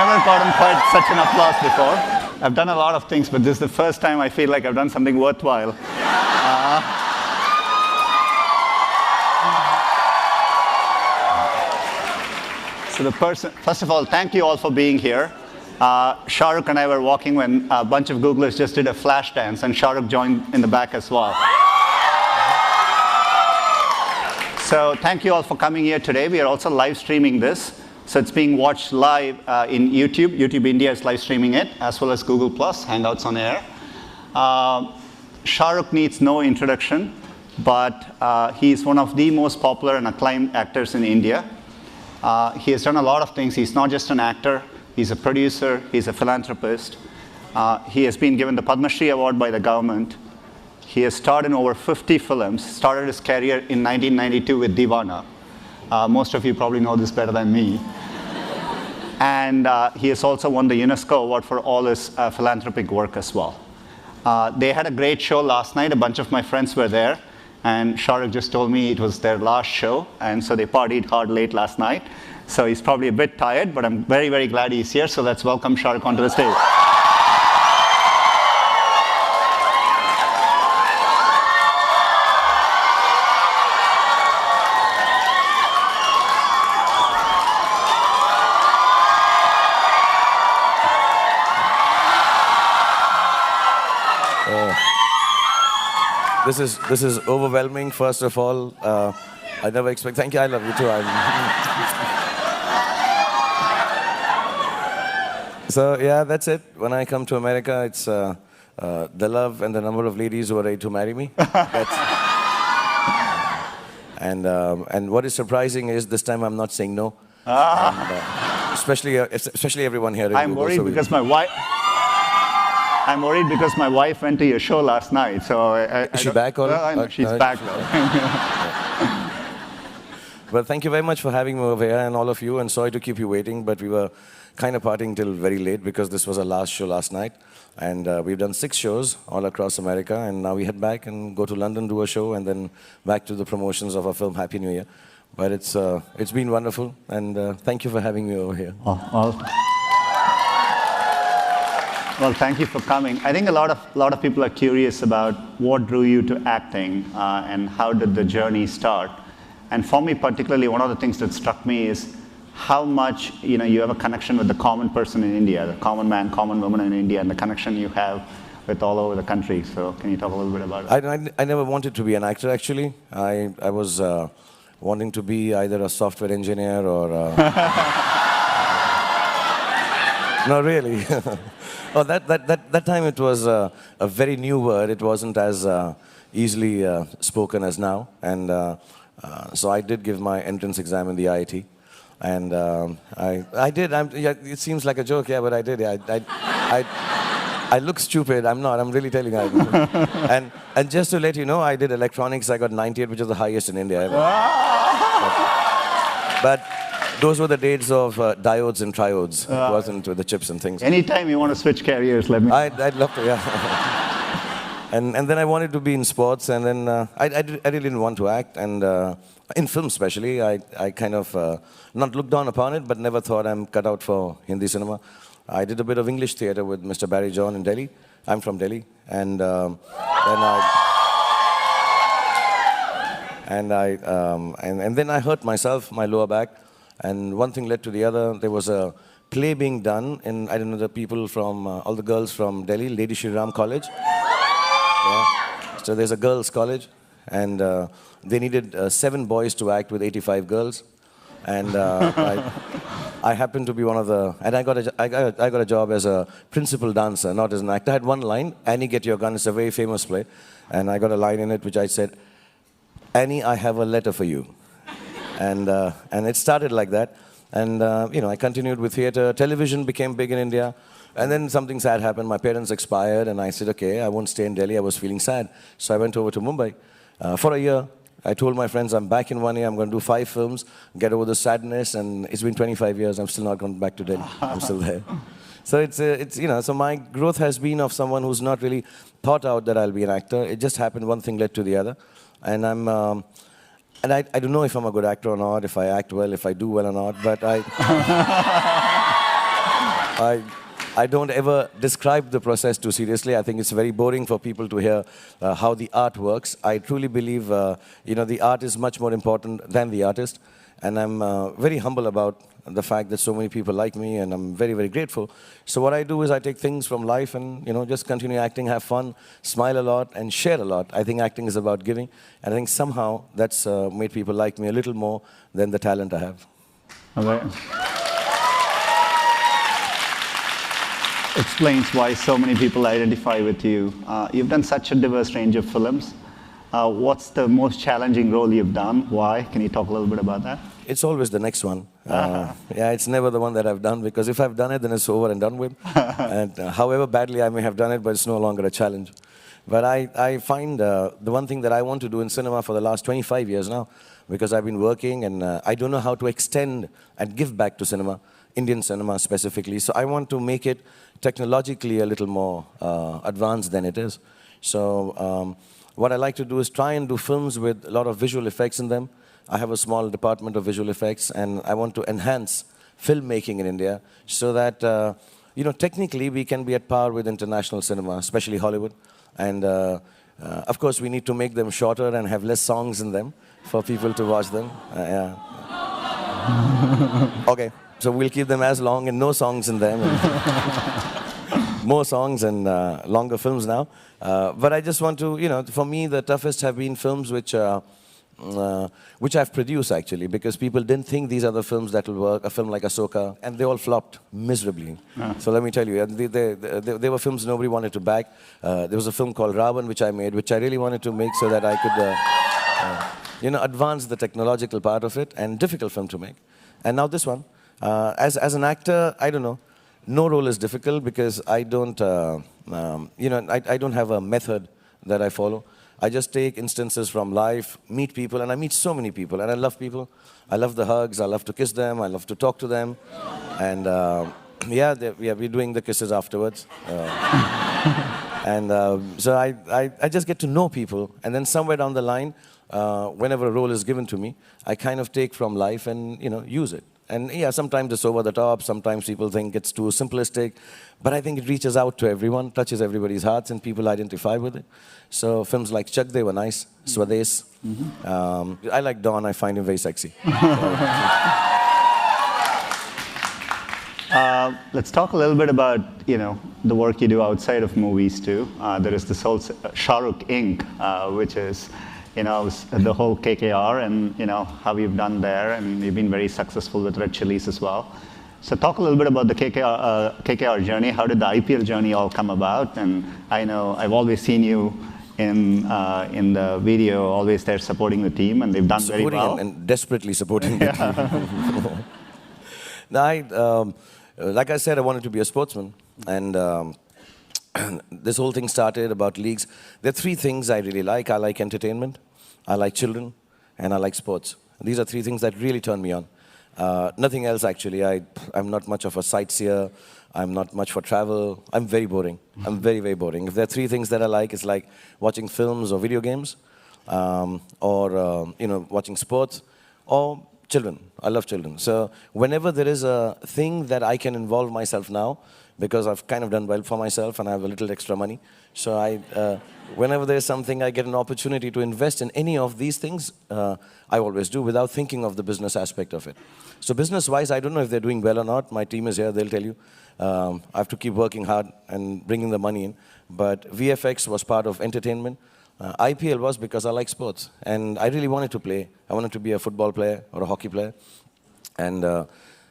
never gotten quite such an applause before. I've done a lot of things, but this is the first time I feel like I've done something worthwhile. First of all, thank you all for being here. Sharukh and I were walking when a bunch of Googlers just did a flash dance, and Sharukh joined in the back as well. So thank you all for coming here today. We are also live streaming this. So it's being watched live in YouTube. YouTube India is live streaming it, as well as Google+, Hangouts on Air. Sharukh needs no introduction, but he is one of the most popular and acclaimed actors in India. He has done a lot of things. He's not just an actor. He's a producer. He's a philanthropist. He has been given the Padma Shri Award by the government. He has starred in over 50 films, started his career in 1992 with Deewana. Most of you probably know this better than me. And he has also won the UNESCO Award for all his philanthropic work as well. They had a great show last night. A bunch of my friends were there. And Sharukh just told me it was their last show. And so they partied hard late last night. So he's probably a bit tired, but I'm very, very glad he's here. So let's welcome Sharukh onto the stage. This is overwhelming, first of all. I never expect. Thank you, I love you too. So yeah, that's it. When I come to America, it's the love and the number of ladies who are ready to marry me. And what is surprising is this time I'm not saying no. And, especially everyone here. I'm worried because my wife. I'm worried because my wife went to your show last night, so Is she back or? I know, she's back now. Well, thank you very much for having me over here and all of you, and sorry to keep you waiting, but we were kind of partying till very late because this was our last show last night. And we've done 6 shows all across America, and now we head back and go to London, do a show, and then back to the promotions of our film Happy New Year. But it's been wonderful, and thank you for having me over here. Well, thank you for coming. I think a lot of people are curious about what drew you to acting and how did the journey start. And for me particularly, one of the things that struck me is how much you have a connection with the common person in India, the common man, common woman in India, and the connection you have with all over the country. So can you talk a little bit about it? I never wanted to be an actor, actually. I was wanting to be either a software engineer or... No, really. Oh, that time it was a very new word. It wasn't as easily spoken as now. And so I did give my entrance exam in the IIT. And I did. It seems like a joke, yeah, but I did. Yeah, I look stupid. I'm not. I'm really telling you. And just to let you know, I did electronics. I got 98, which is the highest in India ever. But those were the days of diodes and triodes. It wasn't with the chips and things. Anytime you want to switch careers, let me know. I'd love to, yeah. and then I wanted to be in sports, and then I really didn't want to act. And in film especially, I kind of not looked down upon it, but never thought I'm cut out for Hindi cinema. I did a bit of English theatre with Mr. Barry John in Delhi. I'm from Delhi. And then I hurt myself, my lower back. And one thing led to the other. There was a play being done in, I don't know, the people from, all the girls from Delhi, Lady Shri Ram College. Yeah. So there's a girls' college, and they needed 7 boys to act with 85 girls. And I happened to be one of the, and I got a job as a principal dancer, not as an actor. I had one line, Annie, get your gun. It's a very famous play. And I got a line in it which I said, Annie, I have a letter for you. And it started like that. And, I continued with theater. Television became big in India. And then something sad happened. My parents expired, and I said, okay, I won't stay in Delhi. I was feeling sad. So I went over to Mumbai for a year. I told my friends, I'm back in 1 year. I'm going to do 5 films, get over the sadness. And it's been 25 years. I'm still not gone back to Delhi. I'm still there. So so my growth has been of someone who's not really thought out that I'll be an actor. It just happened. One thing led to the other. And I don't know if I'm a good actor or not, if I act well, if I do well or not, but I, I don't ever describe the process too seriously. I think it's very boring for people to hear how the art works. I truly believe, the art is much more important than the artist. And I'm very humble about the fact that so many people like me, and I'm very, very grateful. So what I do is I take things from life and, just continue acting, have fun, smile a lot, and share a lot. I think acting is about giving. And I think somehow that's made people like me a little more than the talent I have. All right. Explains why so many people identify with you. You've done such a diverse range of films. What's the most challenging role you've done? Why? Can you talk a little bit about that? It's always the next one. Yeah, it's never the one that I've done, because if I've done it, then it's over and done with. And however badly I may have done it, but it's no longer a challenge. But I find the one thing that I want to do in cinema for the last 25 years now, because I've been working and I don't know how to extend and give back to cinema, Indian cinema specifically. So I want to make it technologically a little more advanced than it is. So what I like to do is try and do films with a lot of visual effects in them. I have a small department of visual effects, and I want to enhance filmmaking in India so that, technically we can be at par with international cinema, especially Hollywood. And of course, we need to make them shorter and have less songs in them for people to watch them. Yeah. Okay, so we'll keep them as long and no songs in them. More songs and longer films now. But I just want to, for me, the toughest have been films which I've produced, actually, because people didn't think these are the films that will work, a film like Ahsoka, and they all flopped miserably. So let me tell you, they were films nobody wanted to back. There was a film called Ravan, which I made, which I really wanted to make so that I could, advance the technological part of it, and difficult film to make. And now this one. As an actor, I don't know. No role is difficult because I don't, I don't have a method that I follow. I just take instances from life, meet people, and I meet so many people, and I love people. I love the hugs, I love to kiss them, I love to talk to them, and we're doing the kisses afterwards. So I just get to know people, and then somewhere down the line, whenever a role is given to me, I kind of take from life and, use it. And yeah, sometimes it's over the top, sometimes people think it's too simplistic, but I think it reaches out to everyone, touches everybody's hearts, and people identify with it. So films like Chak, they were nice, Swades. I like Don, I find him very sexy. Let's talk a little bit about, the work you do outside of movies too. There is this whole Sharukh Inc., which is, the whole KKR and, how you've done there, and you've been very successful with Red Chillies as well. So talk a little bit about the KKR journey. How did the IPL journey all come about? And I know I've always seen you in the video, always there supporting the team, and they've done very well. And desperately supporting the team. Now, like I said, I wanted to be a sportsman, and this whole thing started about leagues. There are three things I really like. I like entertainment, I like children, and I like sports. These are three things that really turn me on. Nothing else, actually. I'm not much of a sightseer. I'm not much for travel. I'm very boring. I'm very, very boring. If there are three things that I like, it's like watching films or video games, or watching sports, or children. I love children. So whenever there is a thing that I can involve myself now, because I've kind of done well for myself and I have a little extra money, so whenever there's something, I get an opportunity to invest in any of these things, I always do, without thinking of the business aspect of it. So business-wise, I don't know if they're doing well or not. My team is here, they'll tell you. I have to keep working hard and bringing the money in. But VFX was part of entertainment. IPL was because I like sports, and I really wanted to play. I wanted to be a football player or a hockey player. And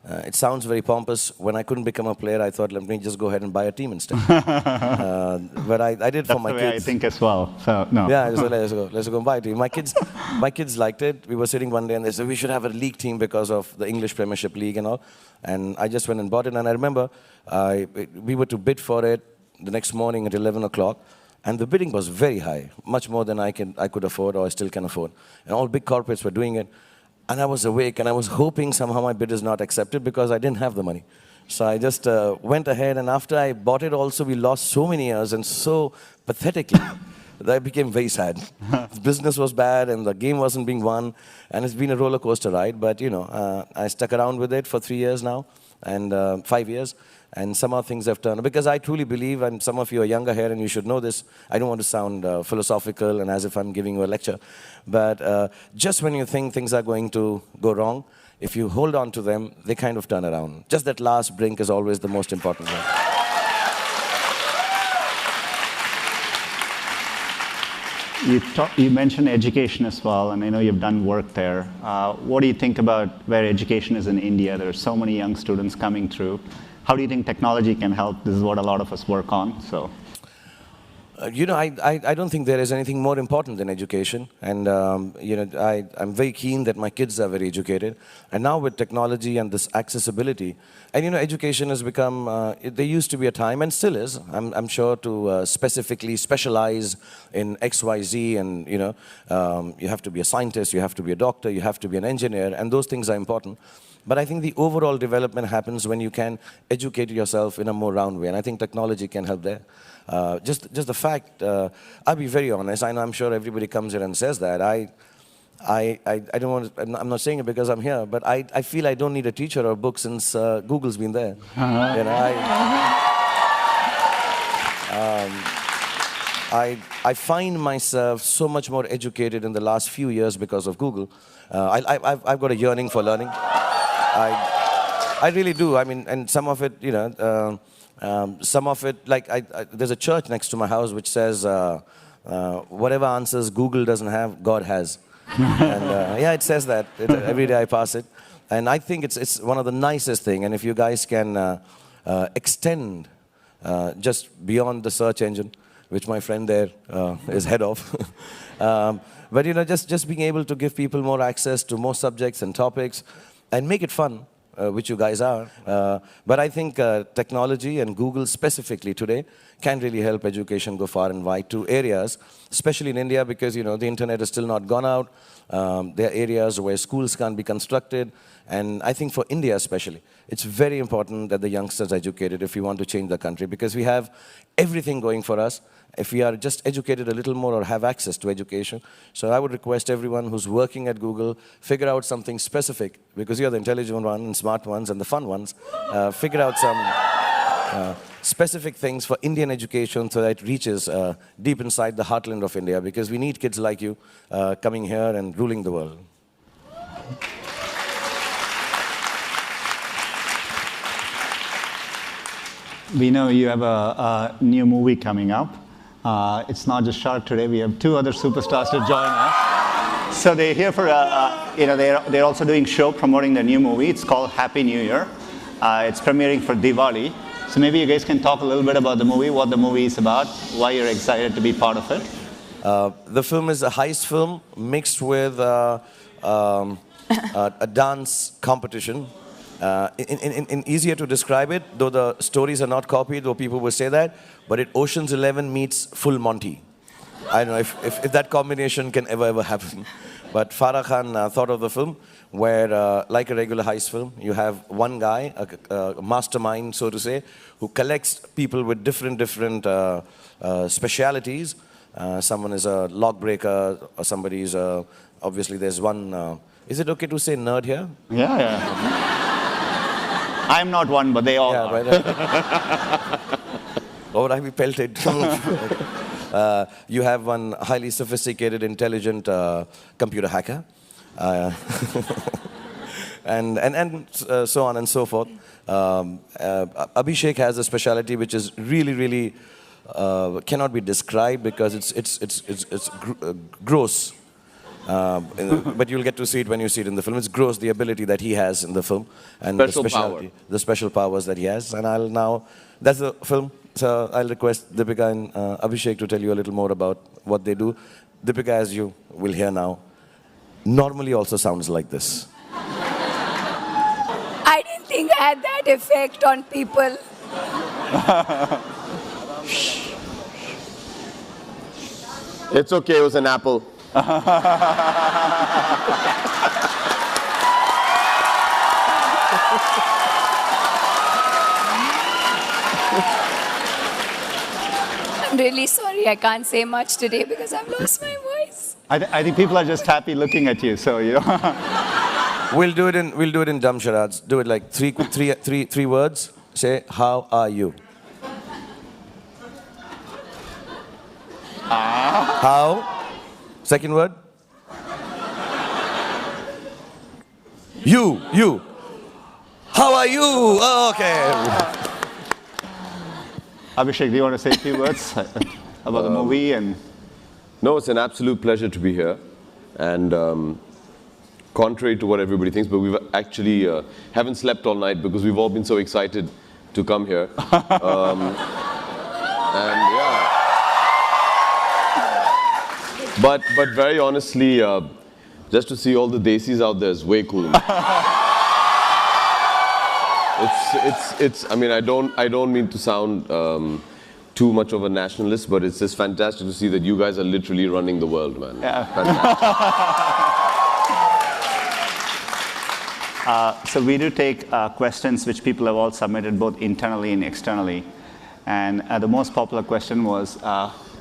it sounds very pompous. When I couldn't become a player, I thought, let me just go ahead and buy a team instead. But I did for my kids. That's the way I think as well. So no. Yeah, so let's go and buy a team. My kids liked it. We were sitting one day and they said we should have a league team because of the English Premiership League and all. And I just went and bought it. And I remember we were to bid for it the next morning at 11 o'clock. And the bidding was very high, much more than I could afford or I still can afford. And all big corporates were doing it. And I was awake and I was hoping somehow my bid is not accepted because I didn't have the money. So I just went ahead, and after I bought it also, we lost so many years and so pathetically that I became very sad. The business was bad and the game wasn't being won, and it's been a roller coaster ride. But I stuck around with it for 3 years now, and 5 years. And somehow things have turned. Because I truly believe, and some of you are younger here and you should know this, I don't want to sound philosophical and as if I'm giving you a lecture, but just when you think things are going to go wrong, if you hold on to them, they kind of turn around. Just that last brink is always the most important one. You mentioned education as well, and I know you've done work there. What do you think about where education is in India? There are so many young students coming through. How do you think technology can help? This is what a lot of us work on. So, I don't think there is anything more important than education. And, I'm very keen that my kids are very educated. And now with technology and this accessibility, and, education has become, there used to be a time, and still is, I'm sure, to specifically specialize in X, Y, Z. And, you have to be a scientist, you have to be a doctor, you have to be an engineer, and those things are important. But I think the overall development happens when you can educate yourself in a more round way. And I think technology can help there. Just the fact, I'll be very honest, I'm sure everybody comes here and says that. I don't want to, I'm not saying it because I'm here, but I feel I don't need a teacher or a book since Google's been there. I find myself so much more educated in the last few years because of Google. I've got a yearning for learning. I really do. I mean, and some of it, some of it, like there's a church next to my house which says, whatever answers Google doesn't have, God has. And yeah, it says that. Every day I pass it. And I think it's one of the nicest things. And if you guys can extend just beyond the search engine, which my friend there is head of. But just being able to give people more access to more subjects and topics and make it fun, which you guys are. But I think technology and Google specifically today can really help education go far and wide to areas, especially in India, because the internet has still not gone out. There are areas where schools can't be constructed. And I think for India especially, it's very important that the youngsters are educated if we want to change the country, because we have everything going for us if we are just educated a little more or have access to education. So I would request everyone who's working at Google, figure out something specific, because you're the intelligent ones and smart ones and the fun ones. Figure out some specific things for Indian education so that it reaches deep inside the heartland of India, because we need kids like you coming here and ruling the world. We know you have a new movie coming up. It's not just Sharukh today. We have two other superstars to join us. So they're here for, they're also doing show promoting their new movie. It's called Happy New Year. It's premiering for Diwali. So maybe you guys can talk a little bit about the movie, what the movie is about, why you're excited to be part of it. The film is a heist film mixed with a dance competition. In easier to describe it, though the stories are not copied, though people will say that, but Ocean's 11 meets Full Monty. I don't know if that combination can ever happen. But Farah Khan thought of the film where, like a regular heist film, you have one guy, a mastermind, so to say, who collects people with different specialities. Someone is a lock breaker, or somebody is obviously there's one, is it okay to say nerd here? Yeah. I'm not one, but they all are. Right. Or would I be pelted? You have one highly sophisticated, intelligent computer hacker. And so on and so forth. Abhishek has a specialty which is really cannot be described because it's gross. But you'll get to see it when you see it in the film. It's gross, the ability that he has in the film, and the special powers that he has. And that's the film. So I'll request Deepika and Abhishek to tell you a little more about what they do. Deepika, as you will hear now, normally also sounds like this. I didn't think I had that effect on people. It's okay, it was an apple. I'm really sorry I can't say much today because I've lost my voice. I think people are just happy looking at you, so you know. We'll do it in dumb charades. Do it like three words. Say, how are you? How? Second word? You. How are you? Oh, okay. Abhishek, do you want to say a few words about the movie? And No, it's an absolute pleasure to be here. And contrary to what everybody thinks, but we've actually haven't slept all night because we've all been so excited to come here. And yeah. But very honestly, just to see all the desis out there is way cool. It's. I mean, I don't mean to sound too much of a nationalist, but it's just fantastic to see that you guys are literally running the world, man. Yeah. Fantastic. So we do take questions which people have all submitted both internally and externally. And the most popular question was,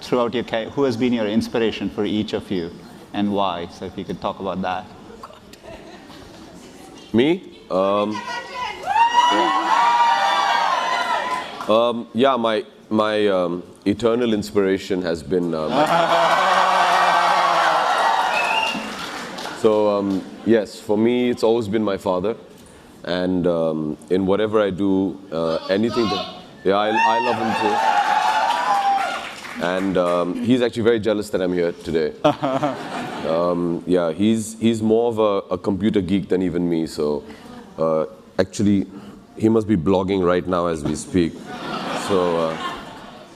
throughout your career, who has been your inspiration for each of you and why? So if you could talk about that. Me? Yeah, my eternal inspiration has been. So yes, for me, it's always been my father, and in whatever I do, anything that, yeah, I love him too, and he's actually very jealous that I'm here today. Yeah, he's more of a computer geek than even me, so actually, he must be blogging right now as we speak.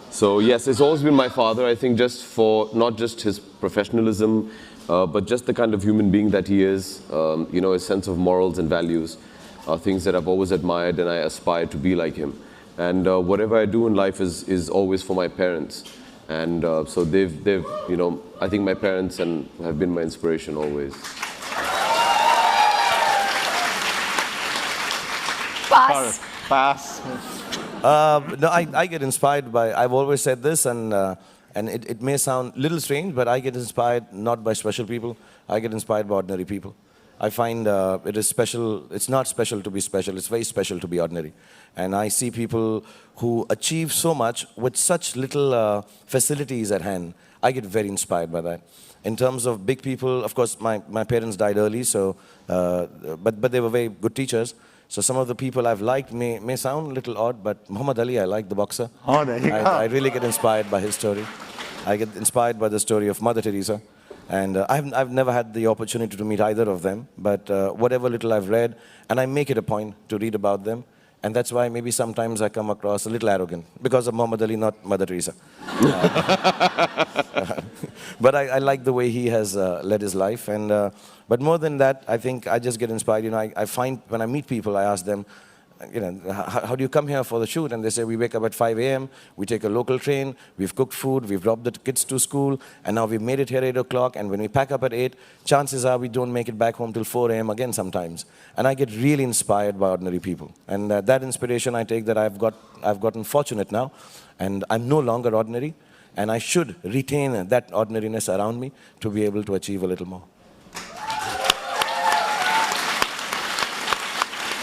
So yes, it's always been my father. I think just for not just his professionalism, but just the kind of human being that he is. You know, his sense of morals and values are things that I've always admired, and I aspire to be like him. And whatever I do in life is always for my parents. And so they've you know, I think my parents have been my inspiration always. Pass. Pass. No, I get inspired by, I've always said this, and it may sound a little strange, but I get inspired not by special people. I get inspired by ordinary people. I find it is special. It's not special to be special. It's very special to be ordinary. And I see people who achieve so much with such little facilities at hand. I get very inspired by that. In terms of big people, of course, my parents died early, so but they were very good teachers. So some of the people I've liked may sound a little odd, but Muhammad Ali, I like the boxer. Oh, there you go. I really get inspired by his story. I get inspired by the story of Mother Teresa. And I've never had the opportunity to meet either of them, but whatever little I've read, and I make it a point to read about them. And that's why maybe sometimes I come across a little arrogant, because of Muhammad Ali, not Mother Teresa. But I like the way he has led his life. And but more than that, I think I just get inspired. You know, I find when I meet people, I ask them, you know, how do you come here for the shoot? And they say, we wake up at 5 a.m., we take a local train, we've cooked food, we've dropped the kids to school, and now we've made it here at 8 o'clock, and when we pack up at 8, chances are we don't make it back home till 4 a.m. again sometimes. And I get really inspired by ordinary people. And that inspiration I take that I've gotten fortunate now, and I'm no longer ordinary, and I should retain that ordinariness around me to be able to achieve a little more.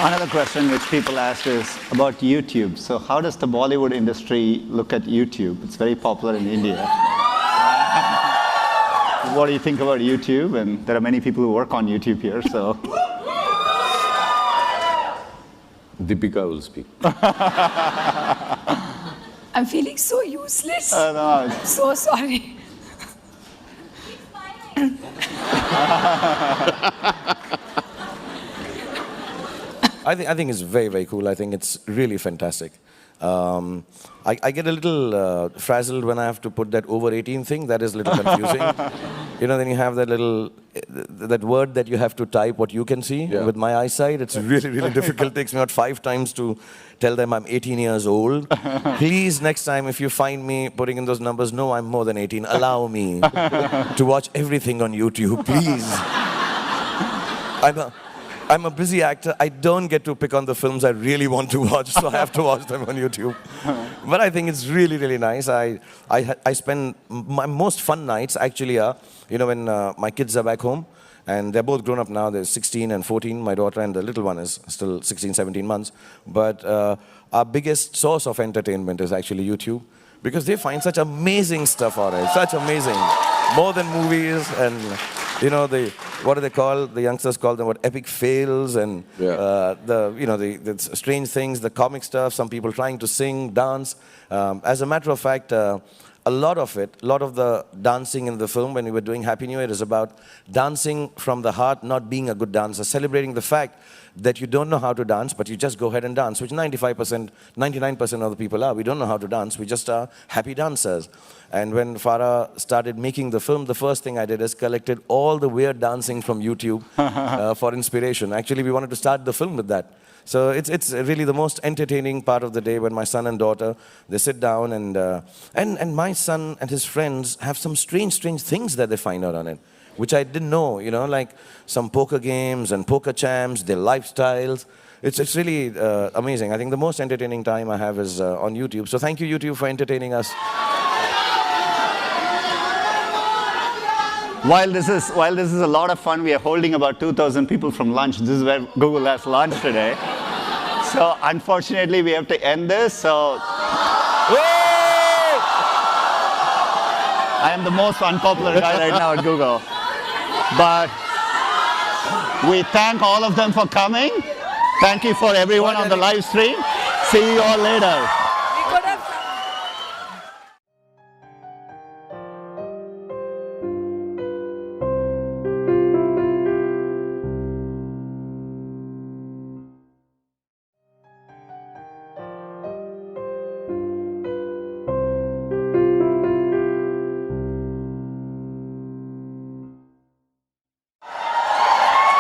Another question which people ask is about YouTube. So how does the Bollywood industry look at YouTube? It's very popular in India. What do you think about YouTube? And there are many people who work on YouTube here, so. Deepika will speak. I'm feeling so useless. No. I'm so sorry. I think it's very, very cool. I think it's really fantastic. I get a little frazzled when I have to put that over 18 thing. That is a little confusing. You know, then you have that little, that word that you have to type what you can see. Yeah. With my eyesight, it's really, really difficult. It takes me about 5 times to tell them I'm 18 years old. Please, next time, if you find me putting in those numbers, no, I'm more than 18. Allow me to watch everything on YouTube, please. I'm a busy actor. I don't get to pick on the films I really want to watch, so I have to watch them on YouTube. But I think it's really, really nice. I spend my most fun nights actually are, you know, when my kids are back home And they're both grown up now. They're 16 and 14, my daughter, and the little one is still 16, 17 months. But our biggest source of entertainment is actually YouTube, because they find such amazing stuff on it, such amazing, more than movies. And what do they call, the youngsters call them, epic fails, and the strange things, the comic stuff, some people trying to sing, dance. As a matter of fact, a lot of the dancing in the film when we were doing Happy New Year is about dancing from the heart, not being a good dancer, celebrating the fact that you don't know how to dance, but you just go ahead and dance, which 95%, 99% of the people are. We don't know how to dance, we just are happy dancers. And when Farah started making the film, the first thing I did is collected all the weird dancing from YouTube for inspiration. Actually, we wanted to start the film with that. So it's really the most entertaining part of the day when my son and daughter, they sit down and my son and his friends have some strange things that they find out on it, which I didn't know, like some poker games and poker champs, their lifestyles. It's really amazing. I think the most entertaining time I have is on YouTube. So thank you, YouTube, for entertaining us. While this is a lot of fun, we are holding about 2,000 people from lunch. This is where Google has lunch today. So unfortunately, we have to end this. So I am the most unpopular guy right now at Google. But we thank all of them for coming. Thank you for everyone on the live stream. See you all later.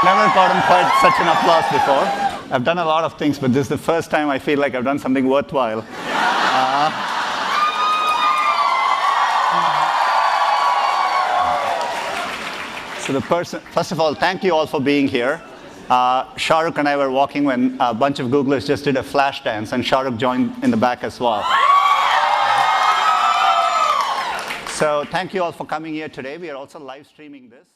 Never gotten quite such an applause before. I've done a lot of things, but this is the first time I feel like I've done something worthwhile. First of all, thank you all for being here. Sharukh and I were walking when a bunch of Googlers just did a flash dance, and Sharukh joined in the back as well. So thank you all for coming here today. We are also live streaming this.